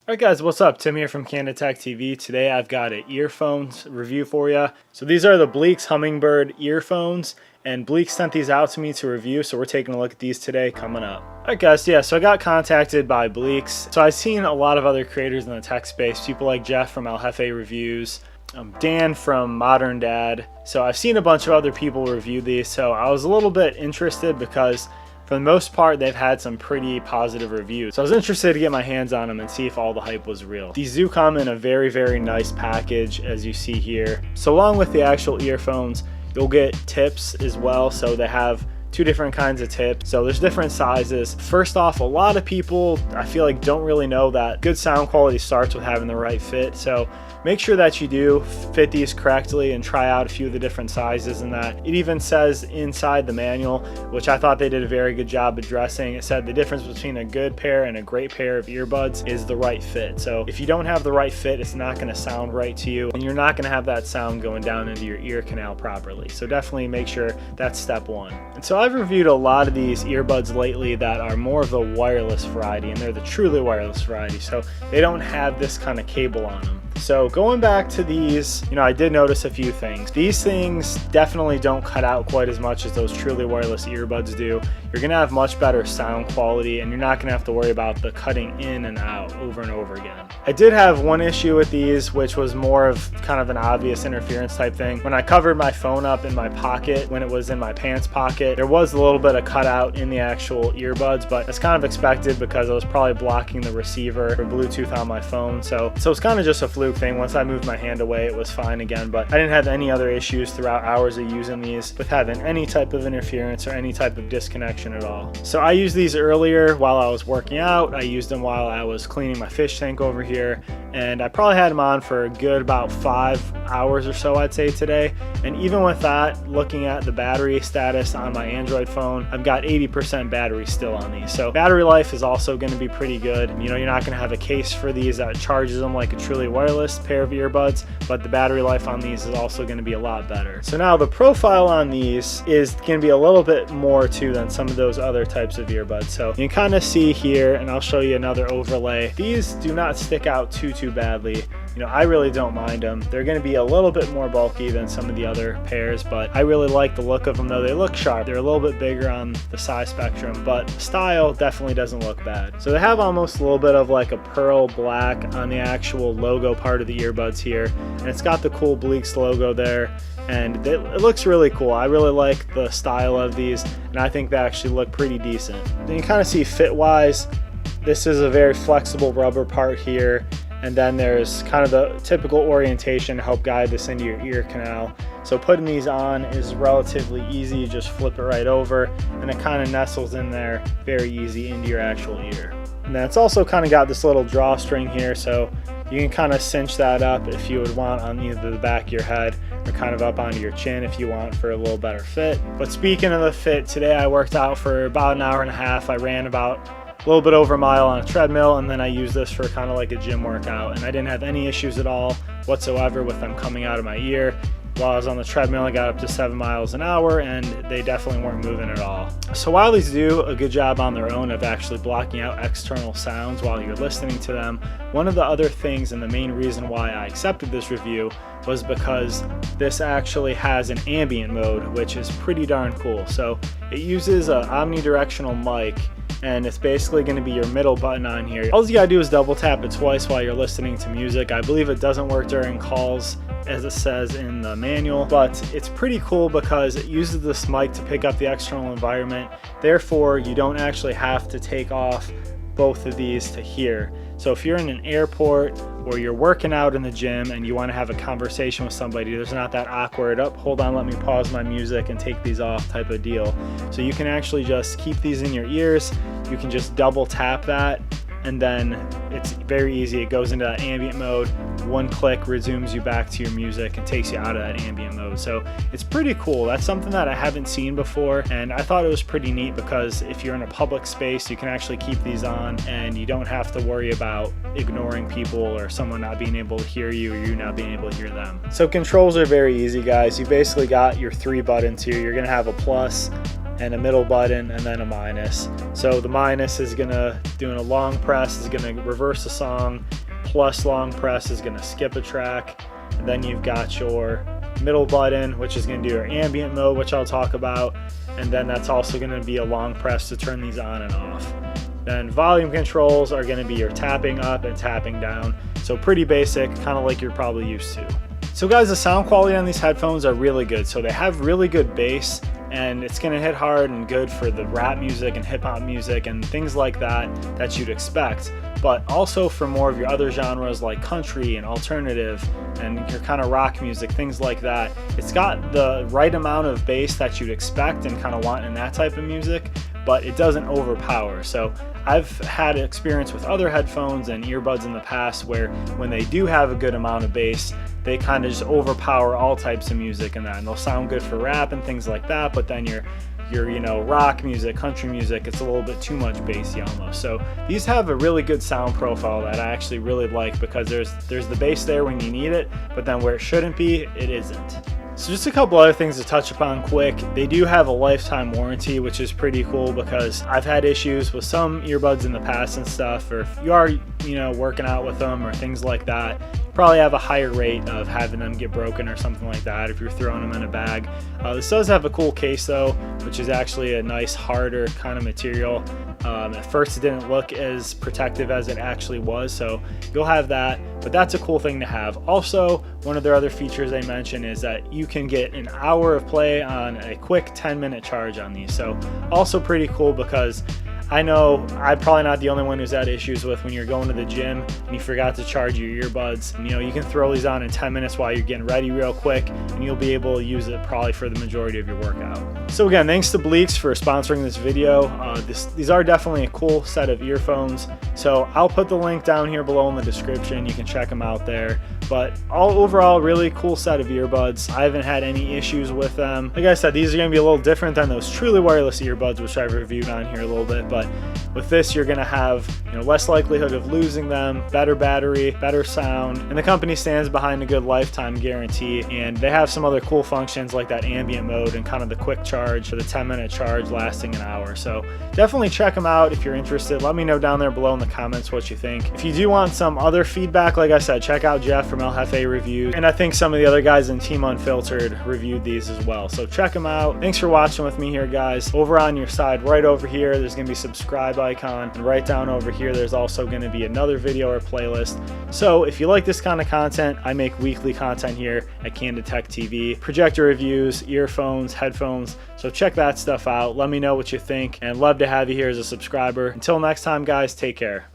Alright guys, what's up? Tim here from Candid TV. Today I've got an earphones review for you. So these are the Bliiq Hummingbird Earphones, and Bliiq sent these out to me to review, so we're taking a look at these today coming up. Alright guys, so I got contacted by Bliiq. So I've seen a lot of other creators in the tech space, people like Jeff from El Jefe Reviews, Dan from Modern Dad. So I've seen a bunch of other people review these, so I was a little bit interested because for the most part, they've had some pretty positive reviews. So I was interested to get my hands on them and see if all the hype was real. These do come in a very, very nice package, as you see here. So along with the actual earphones, you'll get tips as well. So they have two different kinds of tips. So there's different sizes. First off, a lot of people, I feel like, don't really know that good sound quality starts with having the right fit. So make sure that you do fit these correctly and try out a few of the different sizes and that. It even says inside the manual, which I thought they did a very good job addressing. It said the difference between a good pair and a great pair of earbuds is the right fit. So if you don't have the right fit, it's not going to sound right to you, and you're not going to have that sound going down into your ear canal properly. So definitely make sure that's step one. And so I've reviewed a lot of these earbuds lately that are more of the wireless variety, and they're the truly wireless variety. So they don't have this kind of cable on them. So going back to these, I did notice a few things. These things definitely don't cut out quite as much as those truly wireless earbuds do. You're gonna have much better sound quality, and you're not gonna have to worry about the cutting in and out over and over again. I did have one issue with these, which was more of kind of an obvious interference type thing. When I covered my phone up in my pocket, when it was in my pants pocket, there was a little bit of cutout in the actual earbuds, but it's kind of expected because I was probably blocking the receiver for Bluetooth on my phone. So it's kind of just a fluke thing. Once I moved my hand away, it was fine again, but I didn't have any other issues throughout hours of using these with having any type of interference or any type of disconnection at all. So I used these earlier while I was working out. I used them while I was cleaning my fish tank over here, and I probably had them on for a good about 5 hours or so, I'd say, today. And even with that, looking at the battery status on my Android phone, I've got 80% battery still on these. So battery life is also going to be pretty good. You're not going to have a case for these that charges them like a truly wireless pair of earbuds, but the battery life on these is also going to be a lot better. So now the profile on these is going to be a little bit more too than some of those other types of earbuds. So you can kind of see here, and I'll show you another overlay. These do not stick out too badly. I really don't mind them. They're going to be a little bit more bulky than some of the other pairs, but I really like the look of them, though. They look sharp. They're a little bit bigger on the size spectrum, but style definitely doesn't look bad. So they have almost a little bit of like a pearl black on the actual logo part of the earbuds here, and it's got the cool Bliiq logo there, and it looks really cool. I really like the style of these, and I think they actually look pretty decent. Then you kind of see fit-wise, this is a very flexible rubber part here, and then there's kind of the typical orientation to help guide this into your ear canal. So putting these on is relatively easy. You just flip it right over, and it kind of nestles in there very easy into your actual ear. And then it's also kind of got this little drawstring here, so you can kind of cinch that up if you would want on either the back of your head or kind of up onto your chin if you want for a little better fit. But speaking of the fit, today I worked out for about an hour and a half. I ran about a little bit over a mile on a treadmill, and then I used this for kind of like a gym workout, and I didn't have any issues at all whatsoever with them coming out of my ear. While I was on the treadmill, I got up to 7 miles an hour, and they definitely weren't moving at all. So while these do a good job on their own of actually blocking out external sounds while you're listening to them, one of the other things and the main reason why I accepted this review was because this actually has an ambient mode, which is pretty darn cool. So it uses an omnidirectional mic, and it's basically going to be your middle button on here. All you gotta do is double tap it twice while you're listening to music. I believe it doesn't work during calls, as it says in the manual, but it's pretty cool because it uses this mic to pick up the external environment. Therefore, you don't actually have to take off both of these to hear. So if you're in an airport or you're working out in the gym and you want to have a conversation with somebody, there's not that awkward, hold on, let me pause my music and take these off type of deal. So you can actually just keep these in your ears. You can just double tap that, and then it's very easy. It goes into that ambient mode. One click resumes you back to your music and takes you out of that ambient mode. So it's pretty cool. That's something that I haven't seen before, and I thought it was pretty neat because if you're in a public space, you can actually keep these on, and you don't have to worry about ignoring people or someone not being able to hear you or you not being able to hear them. So controls are very easy, guys. You basically got your 3 buttons here. You're gonna have a plus, and a middle button, and then a minus. So the minus is gonna, doing a long press is gonna reverse a song, plus long press is gonna skip a track, and then you've got your middle button, which is gonna do your ambient mode, which I'll talk about, and then that's also gonna be a long press to turn these on and off. Then volume controls are gonna be your tapping up and tapping down. So pretty basic, kind of like you're probably used to. So guys, the sound quality on these headphones are really good. So they have really good bass, and it's gonna hit hard and good for the rap music and hip hop music and things like that you'd expect. But also for more of your other genres like country and alternative and your kind of rock music, things like that. It's got the right amount of bass that you'd expect and kind of want in that type of music, but it doesn't overpower. So I've had experience with other headphones and earbuds in the past where when they do have a good amount of bass, they kind of just overpower all types of music and they'll sound good for rap and things like that, but then your rock music, country music, it's a little bit too much bassy almost. So these have a really good sound profile that I actually really like, because there's the bass there when you need it, but then where it shouldn't be, it isn't. So just a couple other things to touch upon quick. They do have a lifetime warranty, which is pretty cool, because I've had issues with some earbuds in the past and stuff, or if you are, working out with them or things like that, you probably have a higher rate of having them get broken or something like that if you're throwing them in a bag. This does have a cool case though, which is actually a nice harder kind of material. At first it didn't look as protective as it actually was, so you'll have that, but that's a cool thing to have. Also, one of their other features they mentioned is that you can get an hour of play on a quick 10-minute charge on these. So also pretty cool, because I know I'm probably not the only one who's had issues with when you're going to the gym and you forgot to charge your earbuds. You can throw these on in 10 minutes while you're getting ready real quick, and you'll be able to use it probably for the majority of your workout. So again, thanks to Bliiq for sponsoring this video. These are definitely a cool set of earphones. So I'll put the link down here below in the description. You can check them out there. But overall, really cool set of earbuds. I haven't had any issues with them. Like I said, these are going to be a little different than those truly wireless earbuds, which I've reviewed on here a little bit. But with this, you're going to have less likelihood of losing them, better battery, better sound, and the company stands behind a good lifetime guarantee. And they have some other cool functions like that ambient mode and kind of the quick charge for the 10-minute charge lasting an hour. So definitely check them out if you're interested. Let me know down there below in the comments what you think. If you do want some other feedback, like I said, check out Jeff from El Jefe Reviews, and I think some of the other guys in Team Unfiltered reviewed these as well. So check them out. Thanks for watching with me here, guys. Over on your side, right over here, there's going to be a subscribe icon, and right down over here, there's also going to be another video or playlist. So if you like this kind of content, I make weekly content here at Candid Tech TV, projector reviews, earphones, headphones. So check that stuff out. Let me know what you think, and love to have you here as a subscriber. Until next time, guys, take care.